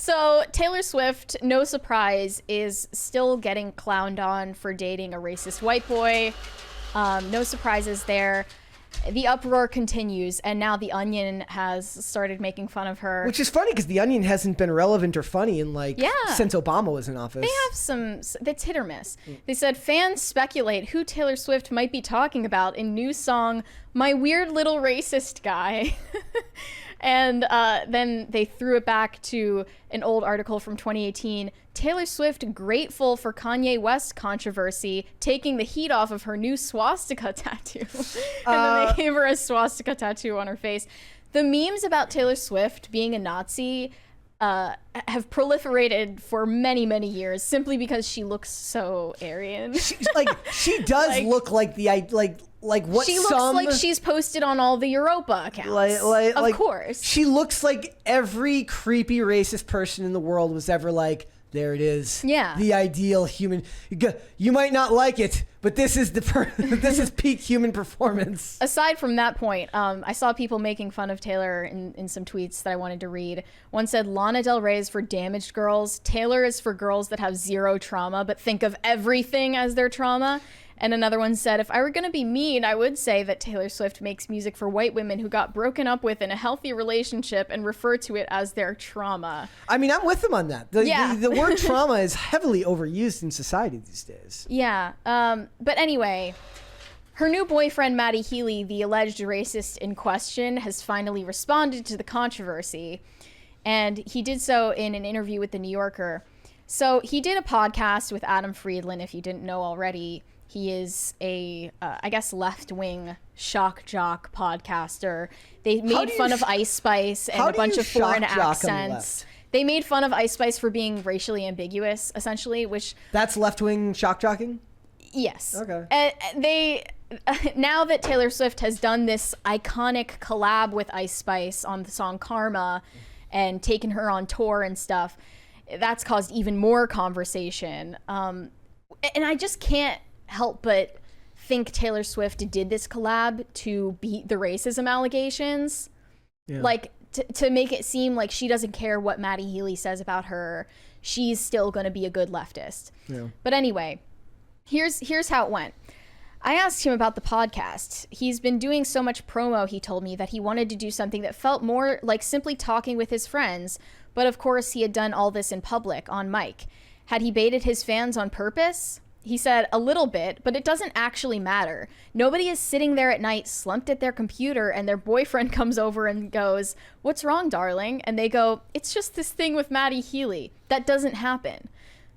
So Taylor Swift, no surprise, is still getting clowned on for dating a racist white boy. No surprises there. The uproar continues, and now The Onion has started making fun of her. Which is funny because The Onion hasn't been relevant or funny in since Obama was in office. They have some, that's hit or miss. They said fans speculate who Taylor Swift might be talking about in new song, My Weird Little Racist Guy. And then they threw it back to an old article from 2018. Taylor Swift grateful for Kanye West controversy, taking the heat off of her new swastika tattoo. And then they gave her a swastika tattoo on her face. The memes about Taylor Swift being a Nazi have proliferated for many, many years simply because she looks so Aryan. She does look like what she looks like she's posted on all the Europa accounts. Of course. She looks like every creepy racist person in the world was ever like, there it is. Yeah. The ideal human. You might not like it, but this is this is peak human performance. Aside from that point, I saw people making fun of Taylor in some tweets that I wanted to read. One said, Lana Del Rey is for damaged girls. Taylor is for girls that have zero trauma, but think of everything as their trauma. And another one said, if I were going to be mean, I would say that Taylor Swift makes music for white women who got broken up with in a healthy relationship and refer to it as their trauma. I mean, I'm with them on that. The word trauma is heavily overused in society these days. Yeah. But anyway, her new boyfriend, Matty Healy, the alleged racist in question, has finally responded to the controversy. And he did so in an interview with The New Yorker. So he did a podcast with Adam Friedland, if you didn't know already. He is a, I guess, left-wing shock jock podcaster. They made fun of Ice Spice and a bunch of foreign accents. They made fun of Ice Spice for being racially ambiguous, essentially, which... That's left-wing shock jocking? Yes. Okay. Now that Taylor Swift has done this iconic collab with Ice Spice on the song Karma and taken her on tour and stuff, that's caused even more conversation. And I just can't help but think Taylor Swift did this collab to beat the racism allegations. Yeah. Like, to make it seem like she doesn't care what Matty Healy says about her. She's still going to be a good leftist. Yeah. But anyway, here's how it went. I asked him about the podcast. He's been doing so much promo, he told me, that he wanted to do something that felt more like simply talking with his friends. But of course, he had done all this in public, on mic. Had he baited his fans on purpose? He said, a little bit, but it doesn't actually matter. Nobody is sitting there at night slumped at their computer and their boyfriend comes over and goes, what's wrong, darling? And they go, it's just this thing with Matty Healy. That doesn't happen.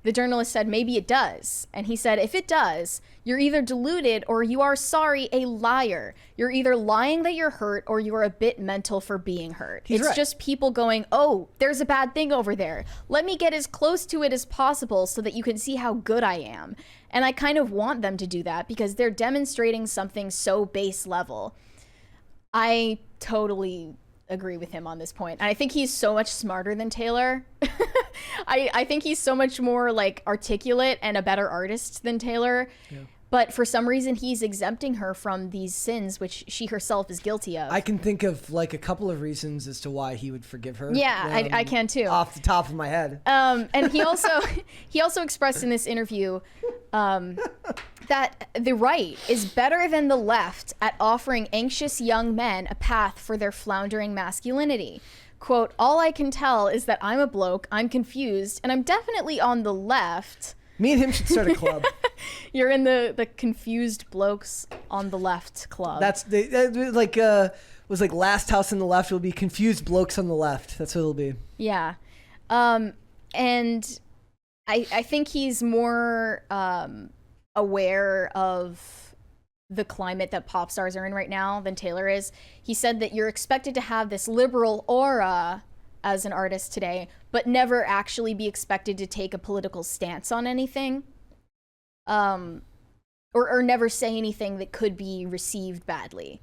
The journalist said, maybe it does. And he said, if it does, you're either deluded or you are, sorry, a liar. You're either lying that you're hurt or you're a bit mental for being hurt. It's just people going, oh, there's a bad thing over there. Let me get as close to it as possible so that you can see how good I am. And I kind of want them to do that because they're demonstrating something so base level. I totally agree with him on this point. And I think he's so much smarter than Taylor. I think he's so much more like articulate and a better artist than Taylor. Yeah. But for some reason, he's exempting her from these sins, which she herself is guilty of. I can think of like a couple of reasons as to why he would forgive her. Yeah, I can too. Off the top of my head. And he also expressed in this interview that the right is better than the left at offering anxious young men a path for their floundering masculinity. Quote, all I can tell is that I'm a bloke, I'm confused, and I'm definitely on the left. Me and him should start a club. You're in the confused blokes on the left club. That's was like last house on the left will be confused blokes on the left. That's what it'll be. Yeah. And I think he's more aware of the climate that pop stars are in right now than Taylor is. He said that you're expected to have this liberal aura as an artist today, but never actually be expected to take a political stance on anything. Or never say anything that could be received badly.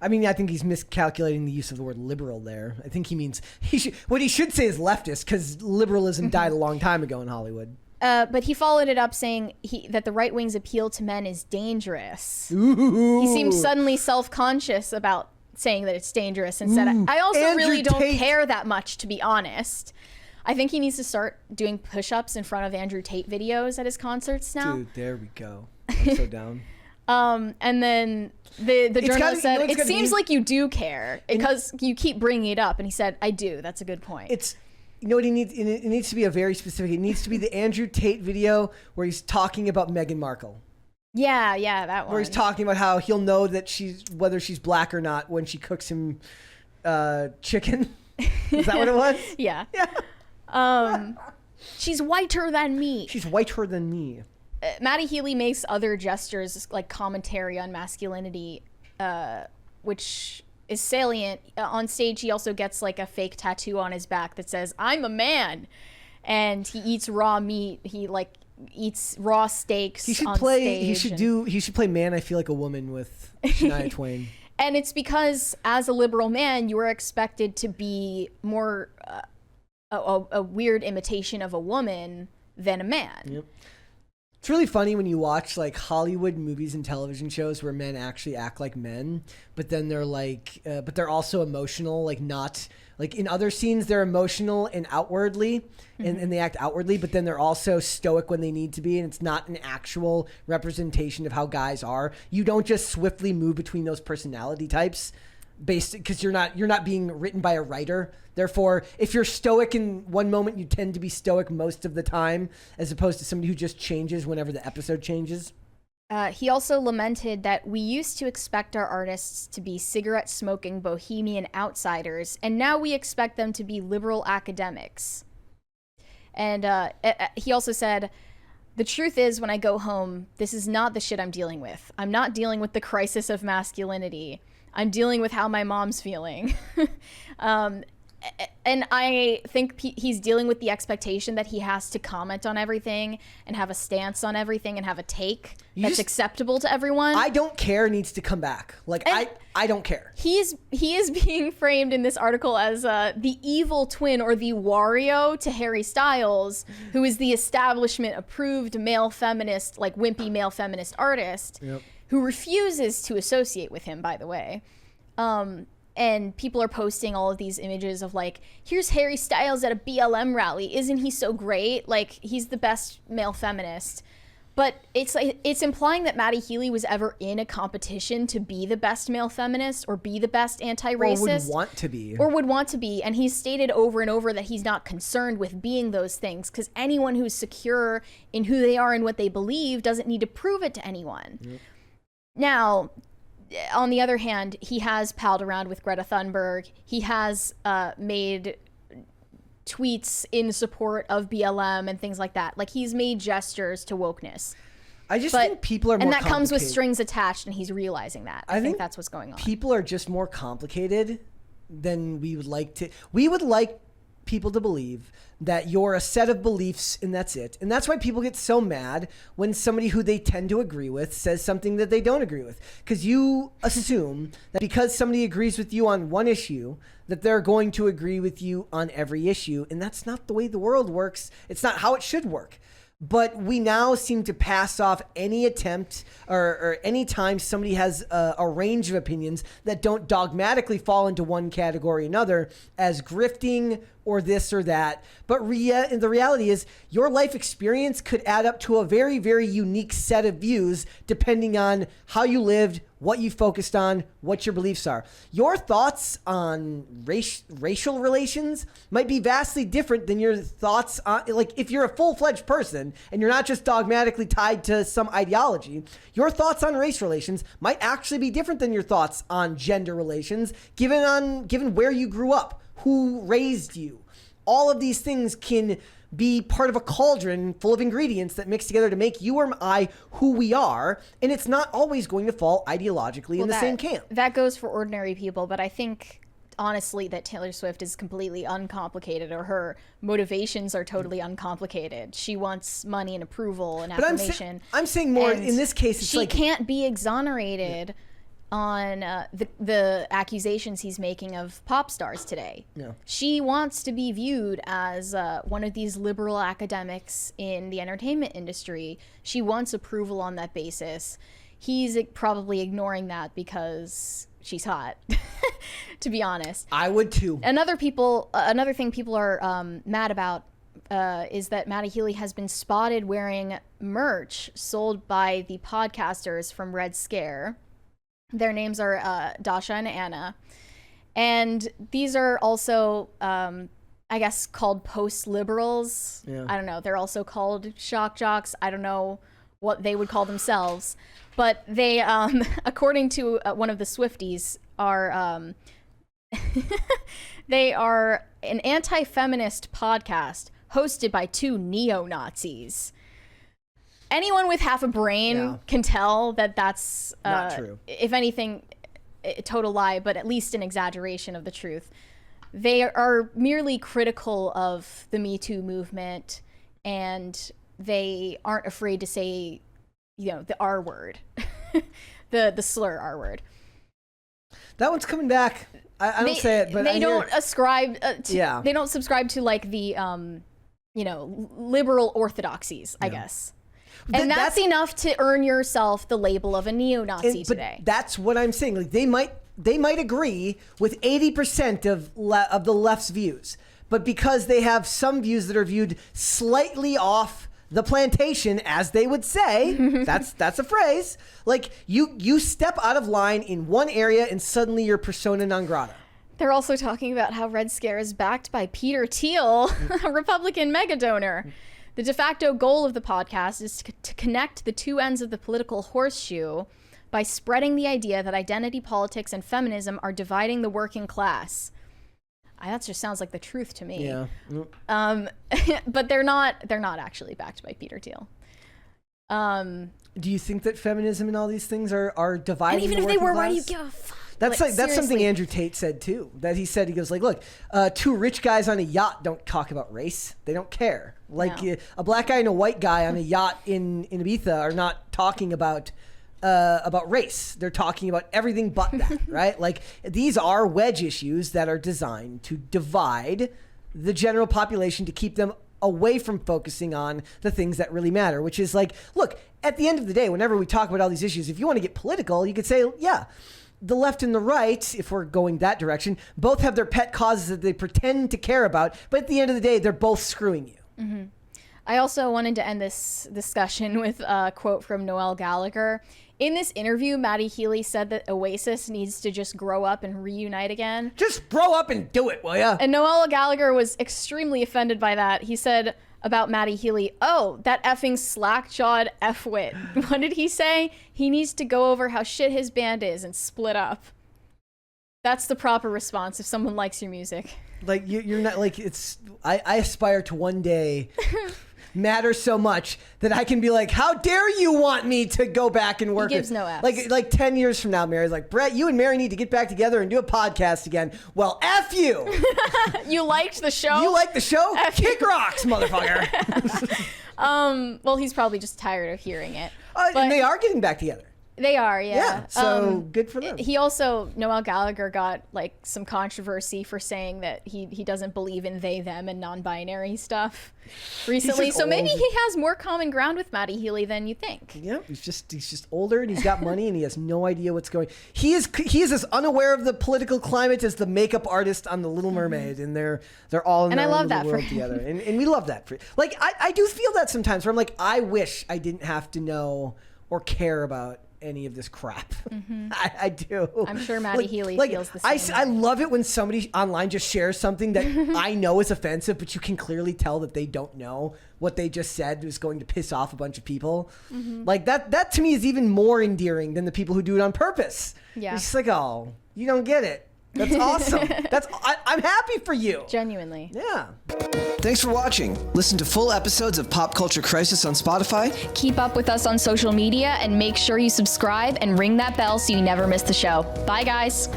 I mean, I think he's miscalculating the use of the word liberal there. I think he means what he should say is leftist, because liberalism died a long time ago in Hollywood. But he followed it up saying that the right wing's appeal to men is dangerous. Ooh. He seemed suddenly self-conscious about saying that it's dangerous and said, I also Andrew really don't Tate. care that much, to be honest. I think he needs to start doing push-ups in front of Andrew Tate videos at his concerts now. Dude, there we go. I'm so down. And then the journalist said, it seems like you do care because you keep bringing it up. And he said, I do. That's a good point. It's, you know what he needs? It needs to be a very specific, it needs to be the Andrew Tate video where he's talking about Meghan Markle. Yeah, that one. Where he's talking about how he'll know that whether she's black or not when she cooks him chicken. Is that what it was? Yeah. She's whiter than me. She's whiter than me. Matty Healy makes other gestures like commentary on masculinity, which is salient. On stage, he also gets like a fake tattoo on his back that says, I'm a man. And he eats raw meat. He like eats raw steaks on stage. He should play Man, I Feel Like a Woman with Shania Twain. And it's because as a liberal man, you are expected to be more a weird imitation of a woman than a man. Yep. It's really funny when you watch like Hollywood movies and television shows where men actually act like men, but then they're like, but they're also emotional, like not like in other scenes they're emotional and outwardly, and they act outwardly, but then they're also stoic when they need to be, and it's not an actual representation of how guys are. You don't just swiftly move between those personality types based because you're not being written by a writer. Therefore, if you're stoic in one moment, you tend to be stoic most of the time, as opposed to somebody who just changes whenever the episode changes. He also lamented that we used to expect our artists to be cigarette-smoking bohemian outsiders, and now we expect them to be liberal academics. And he also said, the truth is, when I go home, this is not the shit I'm dealing with. I'm not dealing with the crisis of masculinity. I'm dealing with how my mom's feeling. And I think he's dealing with the expectation that he has to comment on everything and have a stance on everything and have a take that's acceptable to everyone. I don't care needs to come back. Like, I don't care. He is being framed in this article as the evil twin or the Wario to Harry Styles, who is the establishment approved male feminist, like wimpy male feminist artist, who refuses to associate with him, by the way. And people are posting all of these images of like, here's Harry Styles at a BLM rally. Isn't he so great? Like, he's the best male feminist. But it's implying that Matty Healy was ever in a competition to be the best male feminist or be the best anti-racist. Or would want to be. Or would want to be. And he's stated over and over that he's not concerned with being those things, because anyone who's secure in who they are and what they believe doesn't need to prove it to anyone. Yep. Now, on the other hand, he has palled around with Greta Thunberg. He has made tweets in support of BLM and things like that. Like, he's made gestures to wokeness. I just think people are more complicated. And that comes with strings attached, and he's realizing that. I think that's what's going on. People are just more complicated than we would like to. We would like people to believe that you're a set of beliefs and that's it. And that's why people get so mad when somebody who they tend to agree with says something that they don't agree with. Because you assume that because somebody agrees with you on one issue, that they're going to agree with you on every issue. And that's not the way the world works. It's not how it should work. But we now seem to pass off any attempt or any time somebody has a range of opinions that don't dogmatically fall into one category or another as grifting or this or that. But the reality is your life experience could add up to a very, very unique set of views depending on how you lived, what you focused on, what your beliefs are. Your thoughts on racial relations might be vastly different than your thoughts on, like, if you're a full-fledged person and you're not just dogmatically tied to some ideology, your thoughts on race relations might actually be different than your thoughts on gender relations, given where you grew up, who raised you. All of these things can be part of a cauldron full of ingredients that mix together to make you or I who we are, and it's not always going to fall ideologically in the same camp. That goes for ordinary people, but I think honestly that Taylor Swift is completely uncomplicated, or her motivations are totally uncomplicated. She wants money and approval and affirmation. I'm saying more in this case, it's she can't be exonerated on the accusations he's making of pop stars today. No. She wants to be viewed as one of these liberal academics in the entertainment industry. She wants approval on that basis. he's probably ignoring that because she's hot, to be honest. I would too. Another thing people are mad about is that Matty Healy has been spotted wearing merch sold by the podcasters from Red Scare. Their names are Dasha and Anna. And these are also, I guess, called post-liberals. Yeah. I don't know. They're also called shock jocks. I don't know what they would call themselves. But they, according to one of the Swifties, are they are an anti-feminist podcast hosted by two neo-Nazis. Anyone with half a brain can tell that that's not true. If anything, a total lie, but at least an exaggeration of the truth. They are merely critical of the Me Too movement, and they aren't afraid to say, the R word, the slur R word. That one's coming back. I don't say it, but they don't ascribe to. They don't subscribe to like the liberal orthodoxies, I guess. And that's enough to earn yourself the label of a neo-Nazi today. But that's what I'm saying. Like they might agree with 80% of the left's views, but because they have some views that are viewed slightly off the plantation, as they would say, that's a phrase. Like you step out of line in one area and suddenly you're persona non grata. They're also talking about how Red Scare is backed by Peter Thiel, a Republican mega donor. The de facto goal of the podcast is to connect the two ends of the political horseshoe by spreading the idea that identity politics and feminism are dividing the working class. That just sounds like the truth to me. Yeah. But they're not actually backed by Peter Thiel. Do you think that feminism and all these things are dividing? And even the if they were, class? why do you give a fuck? That's something Andrew Tate said too. That he goes like, look, two rich guys on a yacht don't talk about race. They don't care. Like a black guy and a white guy on a yacht in Ibiza are not talking about race. They're talking about everything but that, right? Like these are wedge issues that are designed to divide the general population to keep them away from focusing on the things that really matter, which is like, look, at the end of the day, whenever we talk about all these issues, if you want to get political, you could say, yeah, the left and the right, if we're going that direction, both have their pet causes that they pretend to care about, but at the end of the day, they're both screwing you. Mm-hmm. I also wanted to end this discussion with a quote from Noel Gallagher. In this interview, Matty Healy said that Oasis needs to just grow up and reunite again. Just grow up and do it, will ya? And Noel Gallagher was extremely offended by that. He said about Matty Healy, oh, that effing slack-jawed F-wit. What did he say? He needs to go over how shit his band is and split up. That's the proper response if someone likes your music. Like, you're not, like, it's... I aspire to one day... matter so much that I can be like, how dare you want me to go back and work? He gives no F's. Like 10 years from now, Mary's like, Brett, you and Mary need to get back together and do a podcast again. Well, F you. You liked the show? You liked the show? Kick rocks, motherfucker. Well, he's probably just tired of hearing it. And they are getting back together. They are, yeah. Yeah, so good for them. He also, Noel Gallagher got like some controversy for saying that he doesn't believe in they, them, and non-binary stuff recently. So maybe he has more common ground with Matty Healy than you think. Yeah, he's just older and he's got money and he has no idea what's going. He is as unaware of the political climate as the makeup artist on The Little Mermaid, and they're all in their own little world together, and we love that. Like I do feel that sometimes where I'm like, I wish I didn't have to know or care about any of this crap. Mm-hmm. I do. I'm sure Matty Healy feels the same. I love it when somebody online just shares something that I know is offensive, but you can clearly tell that they don't know what they just said is going to piss off a bunch of people. Mm-hmm. Like that to me is even more endearing than the people who do it on purpose. Yeah. It's just like, oh, you don't get it. That's awesome. I'm happy for you. Genuinely. Yeah. Thanks for watching. Listen to full episodes of Pop Culture Crisis on Spotify. Keep up with us on social media and make sure you subscribe and ring that bell so you never miss the show. Bye, guys.